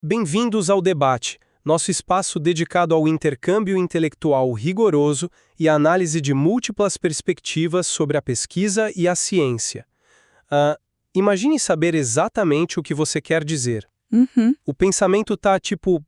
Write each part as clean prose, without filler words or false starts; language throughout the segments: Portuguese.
Bem-vindos ao debate, nosso espaço dedicado ao intercâmbio intelectual rigoroso e à análise de múltiplas perspectivas sobre a pesquisa e a ciência. Imagine saber exatamente o que você quer dizer. O pensamento está,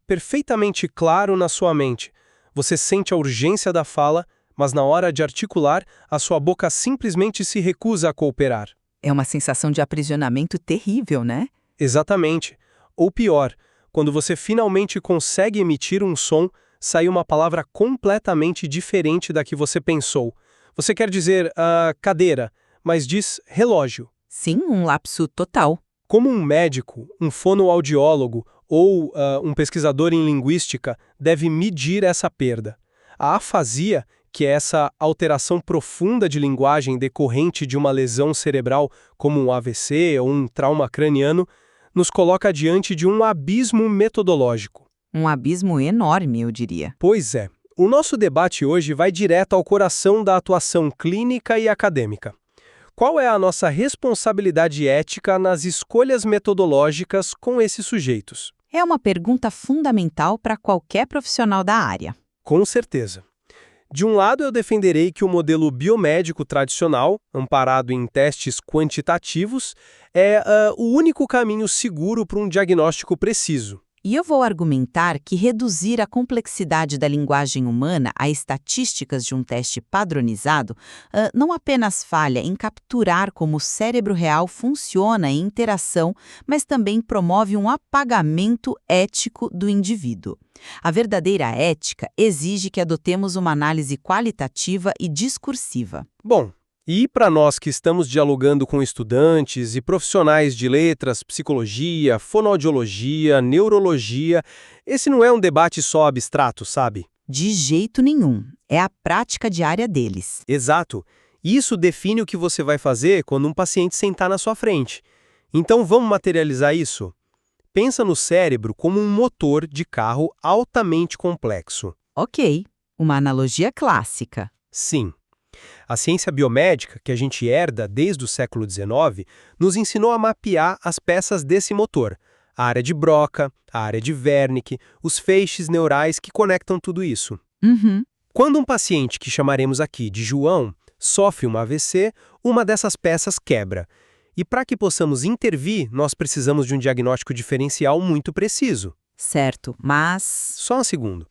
perfeitamente claro na sua mente. Você sente a urgência da fala, mas na hora de articular, a sua boca simplesmente se recusa a cooperar. É uma sensação de aprisionamento terrível, né? Exatamente. Ou pior, quando você finalmente consegue emitir um som, sai uma palavra completamente diferente da que você pensou. Você quer dizer cadeira, mas diz relógio. Sim, um lapso total. Como um médico, um fonoaudiólogo ou um pesquisador em linguística deve medir essa perda? A afasia, que é essa alteração profunda de linguagem decorrente de uma lesão cerebral, como um AVC ou um trauma craniano, nos coloca diante de um abismo metodológico. Um abismo enorme, eu diria. Pois é. O nosso debate hoje vai direto ao coração da atuação clínica e acadêmica. Qual é a nossa responsabilidade ética nas escolhas metodológicas com esses sujeitos? É uma pergunta fundamental para qualquer profissional da área. Com certeza. De um lado, eu defenderei que o modelo biomédico tradicional, amparado em testes quantitativos, é o único caminho seguro para um diagnóstico preciso. E eu vou argumentar que reduzir a complexidade da linguagem humana a estatísticas de um teste padronizado não apenas falha em capturar como o cérebro real funciona em interação, mas também promove um apagamento ético do indivíduo. A verdadeira ética exige que adotemos uma análise qualitativa e discursiva. Bom, e para nós que estamos dialogando com estudantes e profissionais de letras, psicologia, fonoaudiologia, neurologia, esse não é um debate só abstrato, sabe? De jeito nenhum. É a prática diária deles. Exato. Isso define o que você vai fazer quando um paciente sentar na sua frente. Então vamos materializar isso? Pensa no cérebro como um motor de carro altamente complexo. Ok, uma analogia clássica. Sim. A ciência biomédica, que a gente herda desde o século XIX, nos ensinou a mapear as peças desse motor. A área de Broca, a área de Wernicke, os feixes neurais que conectam tudo isso. Quando um paciente, que chamaremos aqui de João, sofre um AVC, uma dessas peças quebra. E para que possamos intervir, nós precisamos de um diagnóstico diferencial muito preciso. Certo, mas... Só um segundo.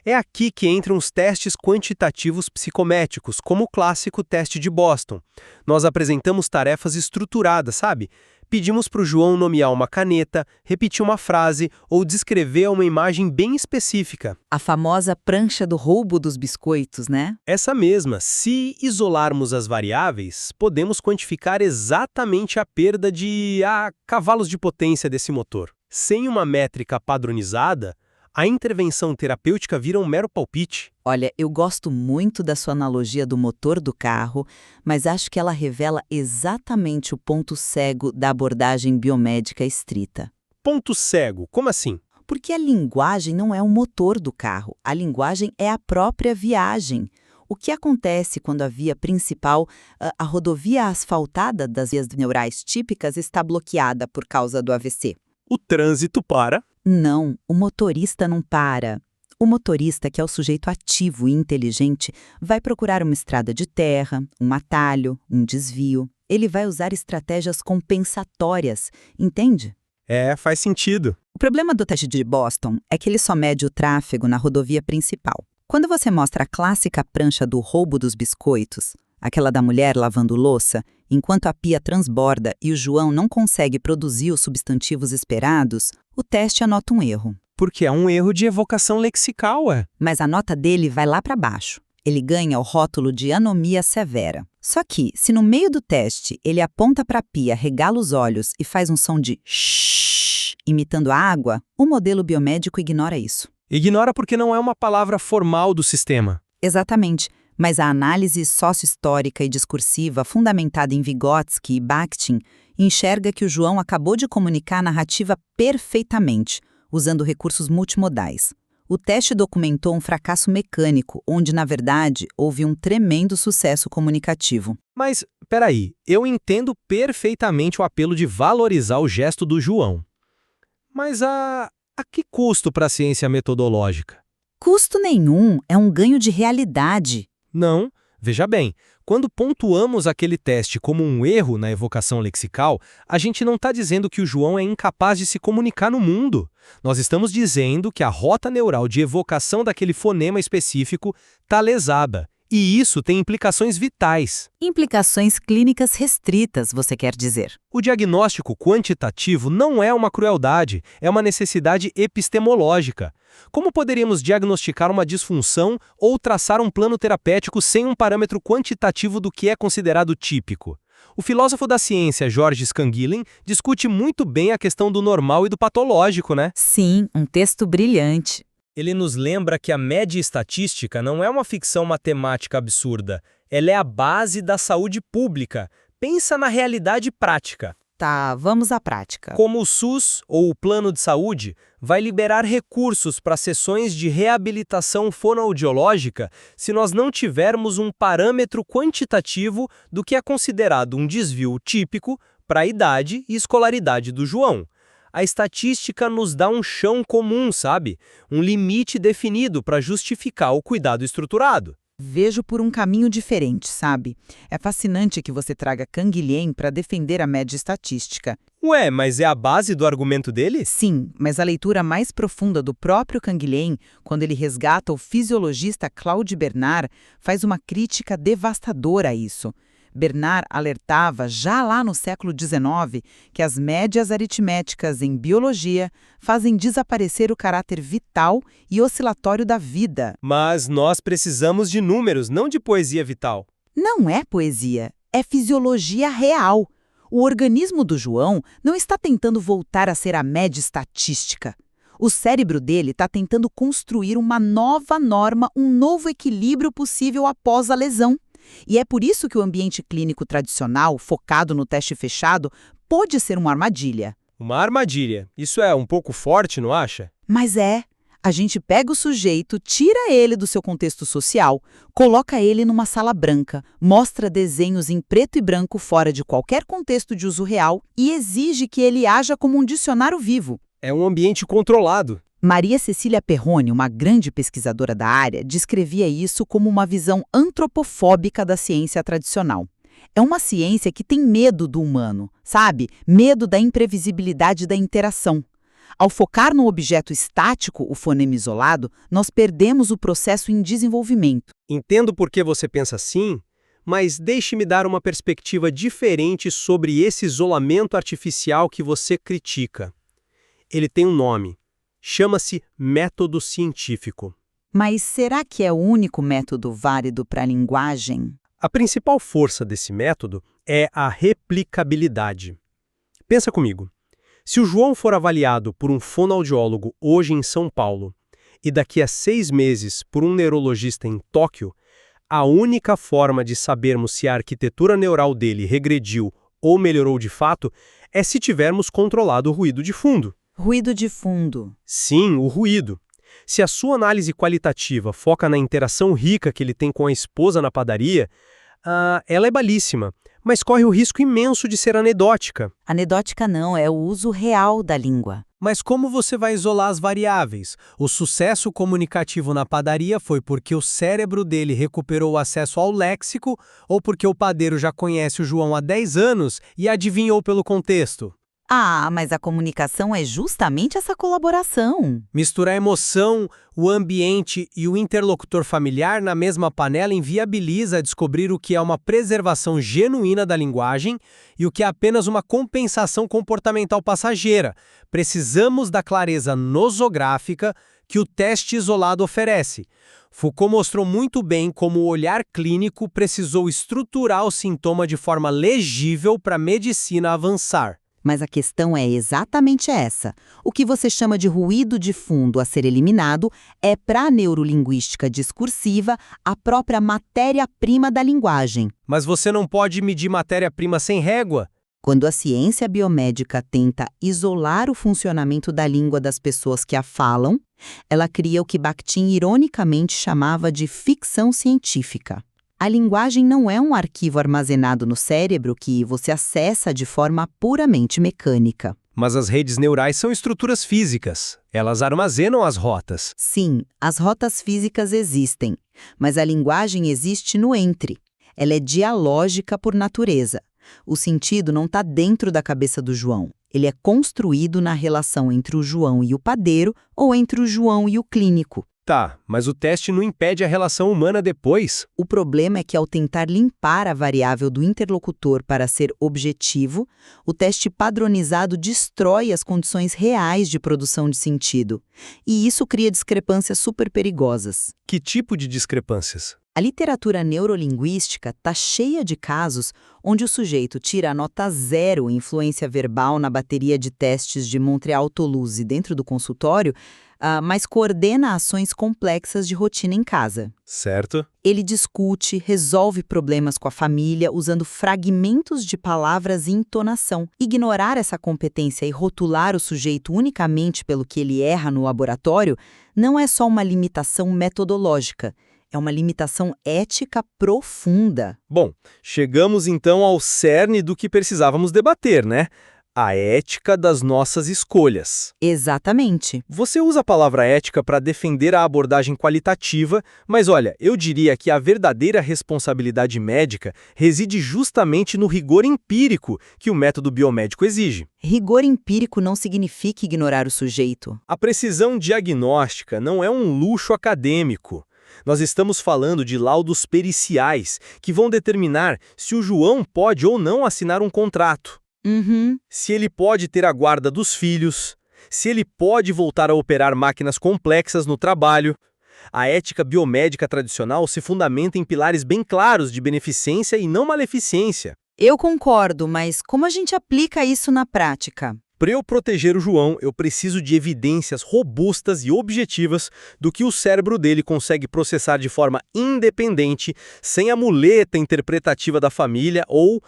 É aqui que entram os testes quantitativos psicométricos, como o clássico teste de Boston. Nós apresentamos tarefas estruturadas, sabe? Pedimos para o João nomear uma caneta, repetir uma frase ou descrever uma imagem bem específica. A famosa prancha do roubo dos biscoitos, né? Essa mesma. Se isolarmos as variáveis, podemos quantificar exatamente a perda de cavalos de potência desse motor. Sem uma métrica padronizada, a intervenção terapêutica vira um mero palpite. Olha, eu gosto muito da sua analogia do motor do carro, mas acho que ela revela exatamente o ponto cego da abordagem biomédica estrita. Ponto cego? Como assim? Porque a linguagem não é o motor do carro, a linguagem é a própria viagem. O que acontece quando a via principal, a rodovia asfaltada das vias neurais típicas, está bloqueada por causa do AVC? O trânsito para? Não, o motorista não para. O motorista, que é o sujeito ativo e inteligente, vai procurar uma estrada de terra, um atalho, um desvio. Ele vai usar estratégias compensatórias, entende? Faz sentido. O problema do teste de Boston é que ele só mede o tráfego na rodovia principal. Quando você mostra a clássica prancha do roubo dos biscoitos, aquela da mulher lavando louça, enquanto a pia transborda e o João não consegue produzir os substantivos esperados, o teste anota um erro. Porque é um erro de evocação lexical, Mas a nota dele vai lá para baixo. Ele ganha o rótulo de anomia severa. Só que, se no meio do teste ele aponta para a pia, regala os olhos e faz um som de shhh, imitando a água, o modelo biomédico ignora isso. Ignora porque não é uma palavra formal do sistema. Exatamente. Mas a análise sócio-histórica e discursiva fundamentada em Vygotsky e Bakhtin enxerga que o João acabou de comunicar a narrativa perfeitamente, usando recursos multimodais. O teste documentou um fracasso mecânico, onde, na verdade, houve um tremendo sucesso comunicativo. Mas, peraí, eu entendo perfeitamente o apelo de valorizar o gesto do João. Mas A que custo para a ciência metodológica? Custo nenhum, é um ganho de realidade. Não. Veja bem, quando pontuamos aquele teste como um erro na evocação lexical, a gente não está dizendo que o João é incapaz de se comunicar no mundo. Nós estamos dizendo que a rota neural de evocação daquele fonema específico está lesada. E isso tem implicações vitais. Implicações clínicas restritas, você quer dizer. O diagnóstico quantitativo não é uma crueldade, é uma necessidade epistemológica. Como poderíamos diagnosticar uma disfunção ou traçar um plano terapêutico sem um parâmetro quantitativo do que é considerado típico? O filósofo da ciência George Scangillen discute muito bem a questão do normal e do patológico, né? Sim, um texto brilhante. Ele nos lembra que a média estatística não é uma ficção matemática absurda. Ela é a base da saúde pública. Pensa na realidade prática. Tá, vamos à prática. Como o SUS, ou o Plano de Saúde, vai liberar recursos para sessões de reabilitação fonoaudiológica se nós não tivermos um parâmetro quantitativo do que é considerado um desvio típico para a idade e escolaridade do João. A estatística nos dá um chão comum, sabe? Um limite definido para justificar o cuidado estruturado. Vejo por um caminho diferente, sabe? É fascinante que você traga Canguilhem para defender a média estatística. Ué, mas é a base do argumento dele? Sim, mas a leitura mais profunda do próprio Canguilhem, quando ele resgata o fisiologista Claude Bernard, faz uma crítica devastadora a isso. Bernard alertava, já lá no século XIX, que as médias aritméticas em biologia fazem desaparecer o caráter vital e oscilatório da vida. Mas nós precisamos de números, não de poesia vital. Não é poesia, é fisiologia real. O organismo do João não está tentando voltar a ser a média estatística. O cérebro dele está tentando construir uma nova norma, um novo equilíbrio possível após a lesão. E é por isso que o ambiente clínico tradicional, focado no teste fechado, pode ser uma armadilha. Uma armadilha. Isso é um pouco forte, não acha? Mas é. A gente pega o sujeito, tira ele do seu contexto social, coloca ele numa sala branca, mostra desenhos em preto e branco fora de qualquer contexto de uso real e exige que ele haja como um dicionário vivo. É um ambiente controlado. Maria Cecília Perrone, uma grande pesquisadora da área, descrevia isso como uma visão antropofóbica da ciência tradicional. É uma ciência que tem medo do humano, sabe? Medo da imprevisibilidade da interação. Ao focar no objeto estático, o fonema isolado, nós perdemos o processo em desenvolvimento. Entendo por que você pensa assim, mas deixe-me dar uma perspectiva diferente sobre esse isolamento artificial que você critica. Ele tem um nome. Chama-se método científico. Mas será que é o único método válido para a linguagem? A principal força desse método é a replicabilidade. Pensa comigo. Se o João for avaliado por um fonoaudiólogo hoje em São Paulo e daqui a 6 meses por um neurologista em Tóquio, a única forma de sabermos se a arquitetura neural dele regrediu ou melhorou de fato é se tivermos controlado o ruído de fundo. Ruído de fundo. Sim, o ruído. Se a sua análise qualitativa foca na interação rica que ele tem com a esposa na padaria, ela é belíssima, mas corre o risco imenso de ser anedótica. Anedótica não, é o uso real da língua. Mas como você vai isolar as variáveis? O sucesso comunicativo na padaria foi porque o cérebro dele recuperou o acesso ao léxico ou porque o padeiro já conhece o João há 10 anos e adivinhou pelo contexto? Ah, mas a comunicação é justamente essa colaboração. Misturar a emoção, o ambiente e o interlocutor familiar na mesma panela inviabiliza descobrir o que é uma preservação genuína da linguagem e o que é apenas uma compensação comportamental passageira. Precisamos da clareza nosográfica que o teste isolado oferece. Foucault mostrou muito bem como o olhar clínico precisou estruturar o sintoma de forma legível para a medicina avançar. Mas a questão é exatamente essa. O que você chama de ruído de fundo a ser eliminado é, para a neurolinguística discursiva, a própria matéria-prima da linguagem. Mas você não pode medir matéria-prima sem régua. Quando a ciência biomédica tenta isolar o funcionamento da língua das pessoas que a falam, ela cria o que Bakhtin ironicamente chamava de ficção científica. A linguagem não é um arquivo armazenado no cérebro que você acessa de forma puramente mecânica. Mas as redes neurais são estruturas físicas. Elas armazenam as rotas. Sim, as rotas físicas existem, mas a linguagem existe no entre. Ela é dialógica por natureza. O sentido não está dentro da cabeça do João. Ele é construído na relação entre o João e o padeiro ou entre o João e o clínico. Tá, mas o teste não impede a relação humana depois? O problema é que, ao tentar limpar a variável do interlocutor para ser objetivo, o teste padronizado destrói as condições reais de produção de sentido. E isso cria discrepâncias super perigosas. Que tipo de discrepâncias? A literatura neurolinguística está cheia de casos onde o sujeito tira a nota 0 em influência verbal na bateria de testes de Montreal-Toulouse dentro do consultório, mas coordena ações complexas de rotina em casa. Certo. Ele discute, resolve problemas com a família usando fragmentos de palavras e entonação. Ignorar essa competência e rotular o sujeito unicamente pelo que ele erra no laboratório não é só uma limitação metodológica. É uma limitação ética profunda. Bom, chegamos então ao cerne do que precisávamos debater, né? A ética das nossas escolhas. Exatamente. Você usa a palavra ética para defender a abordagem qualitativa, mas olha, eu diria que a verdadeira responsabilidade médica reside justamente no rigor empírico que o método biomédico exige. Rigor empírico não significa ignorar o sujeito. A precisão diagnóstica não é um luxo acadêmico. Nós estamos falando de laudos periciais, que vão determinar se o João pode ou não assinar um contrato. Se ele pode ter a guarda dos filhos, se ele pode voltar a operar máquinas complexas no trabalho. A ética biomédica tradicional se fundamenta em pilares bem claros de beneficência e não maleficência. Eu concordo, mas como a gente aplica isso na prática? Para eu proteger o João, eu preciso de evidências robustas e objetivas do que o cérebro dele consegue processar de forma independente, sem a muleta interpretativa da família ou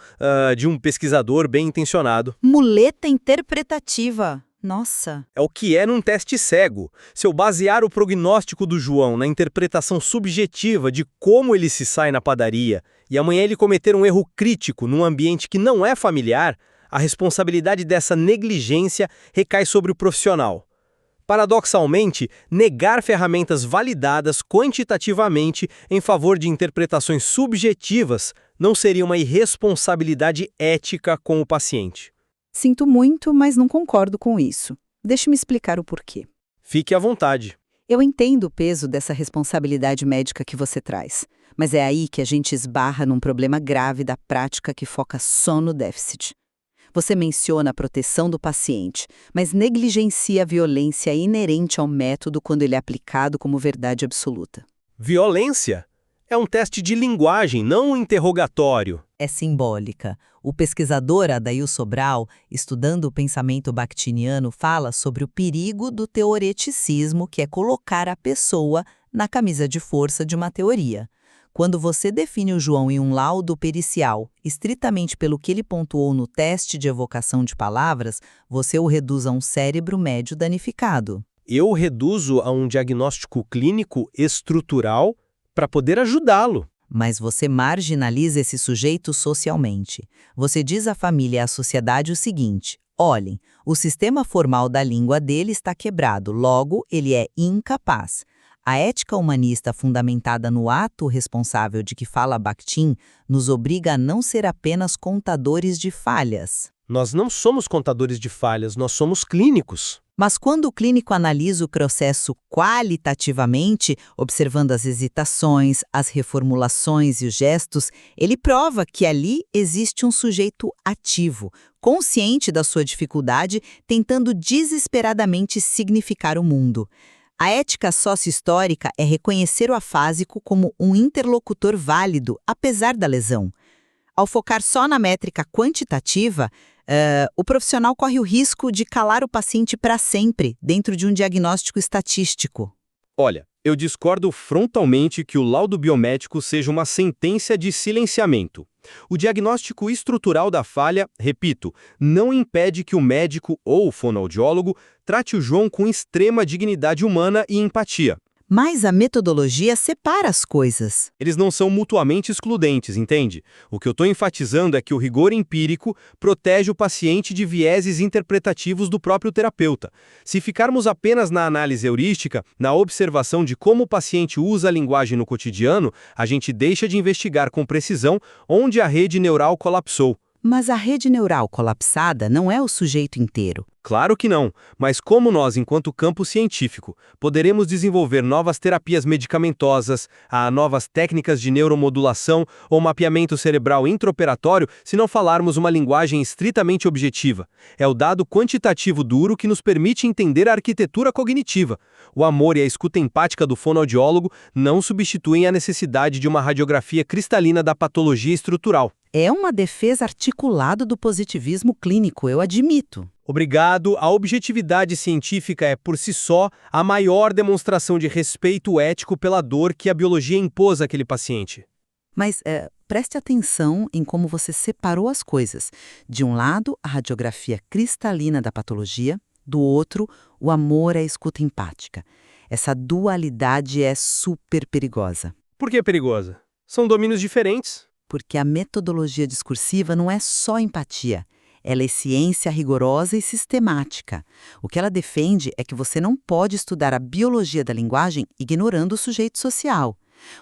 de um pesquisador bem intencionado. Muleta interpretativa. Nossa. É o que é num teste cego. Se eu basear o prognóstico do João na interpretação subjetiva de como ele se sai na padaria e amanhã ele cometer um erro crítico num ambiente que não é familiar, a responsabilidade dessa negligência recai sobre o profissional. Paradoxalmente, negar ferramentas validadas quantitativamente em favor de interpretações subjetivas não seria uma irresponsabilidade ética com o paciente. Sinto muito, mas não concordo com isso. Deixe-me explicar o porquê. Fique à vontade. Eu entendo o peso dessa responsabilidade médica que você traz, mas é aí que a gente esbarra num problema grave da prática que foca só no déficit. Você menciona a proteção do paciente, mas negligencia a violência inerente ao método quando ele é aplicado como verdade absoluta. Violência? É um teste de linguagem, não um interrogatório. É simbólica. O pesquisador Adail Sobral, estudando o pensamento bakhtiniano, fala sobre o perigo do teoreticismo, que é colocar a pessoa na camisa de força de uma teoria. Quando você define o João em um laudo pericial, estritamente pelo que ele pontuou no teste de evocação de palavras, você o reduz a um cérebro médio danificado. Eu reduzo a um diagnóstico clínico estrutural para poder ajudá-lo. Mas você marginaliza esse sujeito socialmente. Você diz à família e à sociedade o seguinte: olhem, o sistema formal da língua dele está quebrado, logo ele é incapaz. A ética humanista fundamentada no ato responsável de que fala Bakhtin nos obriga a não ser apenas contadores de falhas. Nós não somos contadores de falhas, nós somos clínicos. Mas quando o clínico analisa o processo qualitativamente, observando as hesitações, as reformulações e os gestos, ele prova que ali existe um sujeito ativo, consciente da sua dificuldade, tentando desesperadamente significar o mundo. A ética sócio-histórica é reconhecer o afásico como um interlocutor válido, apesar da lesão. Ao focar só na métrica quantitativa, o profissional corre o risco de calar o paciente para sempre, dentro de um diagnóstico estatístico. Olha, eu discordo frontalmente que o laudo biomédico seja uma sentença de silenciamento. O diagnóstico estrutural da falha, repito, não impede que o médico ou o fonoaudiólogo trate o João com extrema dignidade humana e empatia. Mas a metodologia separa as coisas. Eles não são mutuamente excludentes, entende? O que eu estou enfatizando é que o rigor empírico protege o paciente de vieses interpretativos do próprio terapeuta. Se ficarmos apenas na análise heurística, na observação de como o paciente usa a linguagem no cotidiano, a gente deixa de investigar com precisão onde a rede neural colapsou. Mas a rede neural colapsada não é o sujeito inteiro. Claro que não, mas como nós, enquanto campo científico, poderemos desenvolver novas terapias medicamentosas, novas técnicas de neuromodulação ou mapeamento cerebral intraoperatório se não falarmos uma linguagem estritamente objetiva? É o dado quantitativo duro que nos permite entender a arquitetura cognitiva. O amor e a escuta empática do fonoaudiólogo não substituem a necessidade de uma radiografia cristalina da patologia estrutural. É uma defesa articulada do positivismo clínico, eu admito. Obrigado. A objetividade científica é, por si só, a maior demonstração de respeito ético pela dor que a biologia impôs àquele paciente. Mas preste atenção em como você separou as coisas. De um lado, a radiografia cristalina da patologia, do outro, o amor à escuta empática. Essa dualidade é super perigosa. Por que perigosa? São domínios diferentes. Porque a metodologia discursiva não é só empatia. Ela é ciência rigorosa e sistemática. O que ela defende é que você não pode estudar a biologia da linguagem ignorando o sujeito social.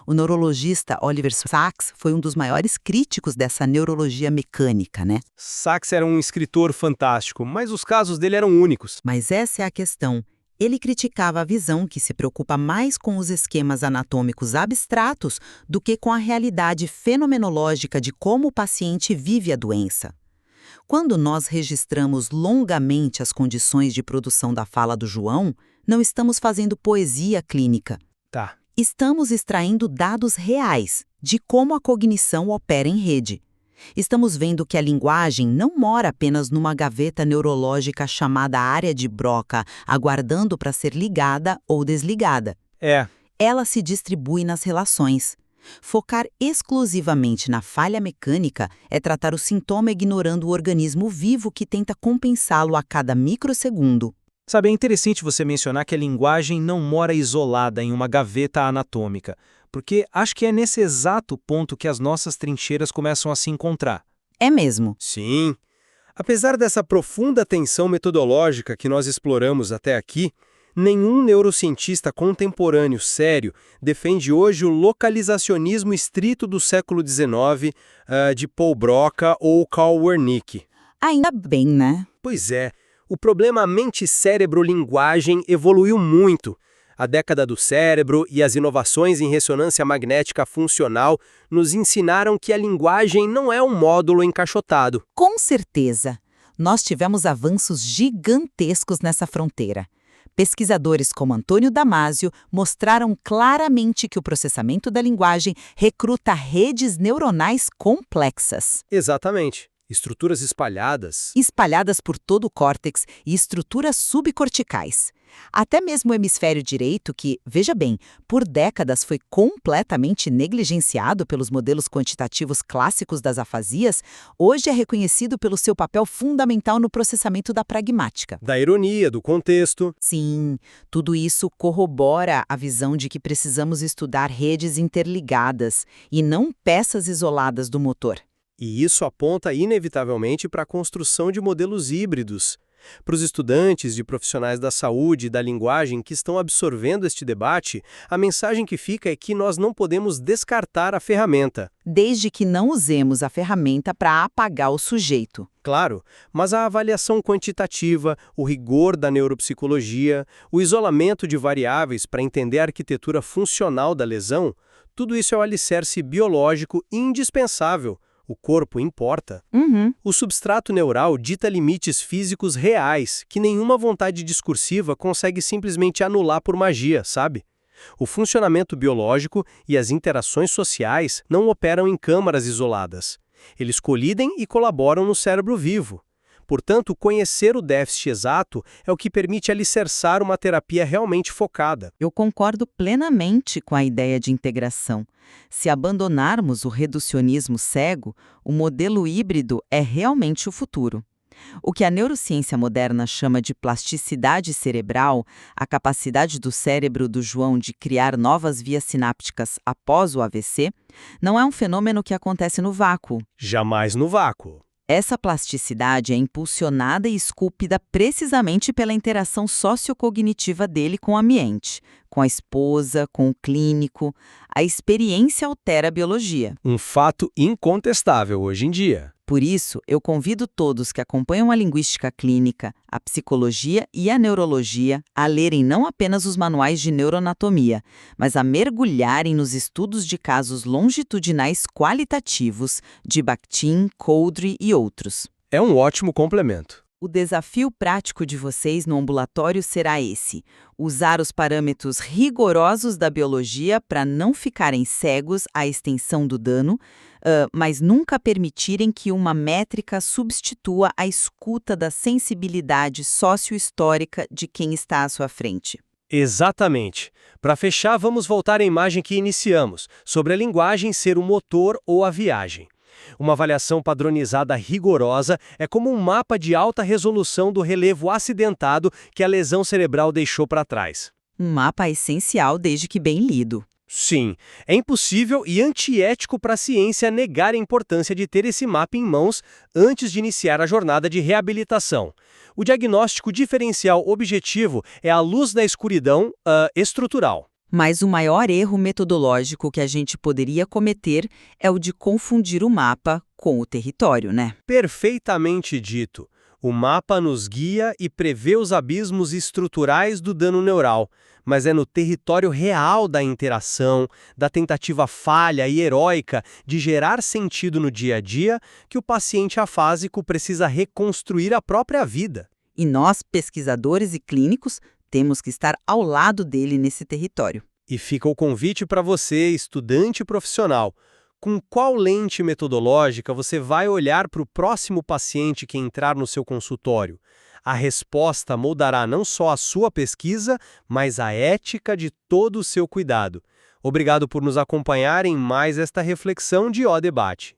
O neurologista Oliver Sacks foi um dos maiores críticos dessa neurologia mecânica, né? Sacks era um escritor fantástico, mas os casos dele eram únicos. Mas essa é a questão. Ele criticava a visão que se preocupa mais com os esquemas anatômicos abstratos do que com a realidade fenomenológica de como o paciente vive a doença. Quando nós registramos longamente as condições de produção da fala do João, não estamos fazendo poesia clínica. Tá. Estamos extraindo dados reais de como a cognição opera em rede. Estamos vendo que a linguagem não mora apenas numa gaveta neurológica chamada área de Broca, aguardando para ser ligada ou desligada. Ela se distribui nas relações. Focar exclusivamente na falha mecânica é tratar o sintoma ignorando o organismo vivo que tenta compensá-lo a cada microsegundo. Sabe, é interessante você mencionar que a linguagem não mora isolada em uma gaveta anatômica, porque acho que é nesse exato ponto que as nossas trincheiras começam a se encontrar. É mesmo. Sim. Apesar dessa profunda tensão metodológica que nós exploramos até aqui, nenhum neurocientista contemporâneo sério defende hoje o localizacionismo estrito do século XIX de Paul Broca ou Carl Wernicke. Ainda bem, né? Pois é. O problema mente-cérebro-linguagem evoluiu muito. A década do cérebro e as inovações em ressonância magnética funcional nos ensinaram que a linguagem não é um módulo encaixotado. Com certeza. Nós tivemos avanços gigantescos nessa fronteira. Pesquisadores como Antônio Damasio mostraram claramente que o processamento da linguagem recruta redes neuronais complexas. Exatamente. Estruturas espalhadas. Espalhadas por todo o córtex e estruturas subcorticais. Até mesmo o hemisfério direito, que, veja bem, por décadas foi completamente negligenciado pelos modelos quantitativos clássicos das afasias, hoje é reconhecido pelo seu papel fundamental no processamento da pragmática. Da ironia, do contexto. Sim, tudo isso corrobora a visão de que precisamos estudar redes interligadas e não peças isoladas do motor. E isso aponta inevitavelmente para a construção de modelos híbridos. Para os estudantes de profissionais da saúde e da linguagem que estão absorvendo este debate, a mensagem que fica é que nós não podemos descartar a ferramenta. Desde que não usemos a ferramenta para apagar o sujeito. Claro, mas a avaliação quantitativa, o rigor da neuropsicologia, o isolamento de variáveis para entender a arquitetura funcional da lesão, tudo isso é o alicerce biológico indispensável. O corpo importa. O substrato neural dita limites físicos reais, que nenhuma vontade discursiva consegue simplesmente anular por magia, sabe? O funcionamento biológico e as interações sociais não operam em câmaras isoladas. Eles colidem e colaboram no cérebro vivo. Portanto, conhecer o déficit exato é o que permite alicerçar uma terapia realmente focada. Eu concordo plenamente com a ideia de integração. Se abandonarmos o reducionismo cego, o modelo híbrido é realmente o futuro. O que a neurociência moderna chama de plasticidade cerebral, a capacidade do cérebro do João de criar novas vias sinápticas após o AVC, não é um fenômeno que acontece no vácuo. Jamais no vácuo. Essa plasticidade é impulsionada e esculpida precisamente pela interação sociocognitiva dele com o ambiente, com a esposa, com o clínico. A experiência altera a biologia. Um fato incontestável hoje em dia. Por isso, eu convido todos que acompanham a linguística clínica, a psicologia e a neurologia a lerem não apenas os manuais de neuroanatomia, mas a mergulharem nos estudos de casos longitudinais qualitativos de Bakhtin, Coudry e outros. É um ótimo complemento. O desafio prático de vocês no ambulatório será esse: usar os parâmetros rigorosos da biologia para não ficarem cegos à extensão do dano, mas nunca permitirem que uma métrica substitua a escuta da sensibilidade sociohistórica de quem está à sua frente. Exatamente. Para fechar, vamos voltar à imagem que iniciamos, sobre a linguagem ser o motor ou a viagem. Uma avaliação padronizada rigorosa é como um mapa de alta resolução do relevo acidentado que a lesão cerebral deixou para trás. Um mapa essencial desde que bem lido. Sim, é impossível e antiético para a ciência negar a importância de ter esse mapa em mãos antes de iniciar a jornada de reabilitação. O diagnóstico diferencial objetivo é a luz na escuridão estrutural. Mas o maior erro metodológico que a gente poderia cometer é o de confundir o mapa com o território, né? Perfeitamente dito. O mapa nos guia e prevê os abismos estruturais do dano neural, mas é no território real da interação, da tentativa falha e heróica de gerar sentido no dia a dia que o paciente afásico precisa reconstruir a própria vida. E nós, pesquisadores e clínicos, temos que estar ao lado dele nesse território. E fica o convite para você, estudante profissional. Com qual lente metodológica você vai olhar para o próximo paciente que entrar no seu consultório? A resposta moldará não só a sua pesquisa, mas a ética de todo o seu cuidado. Obrigado por nos acompanhar em mais esta reflexão de O Debate.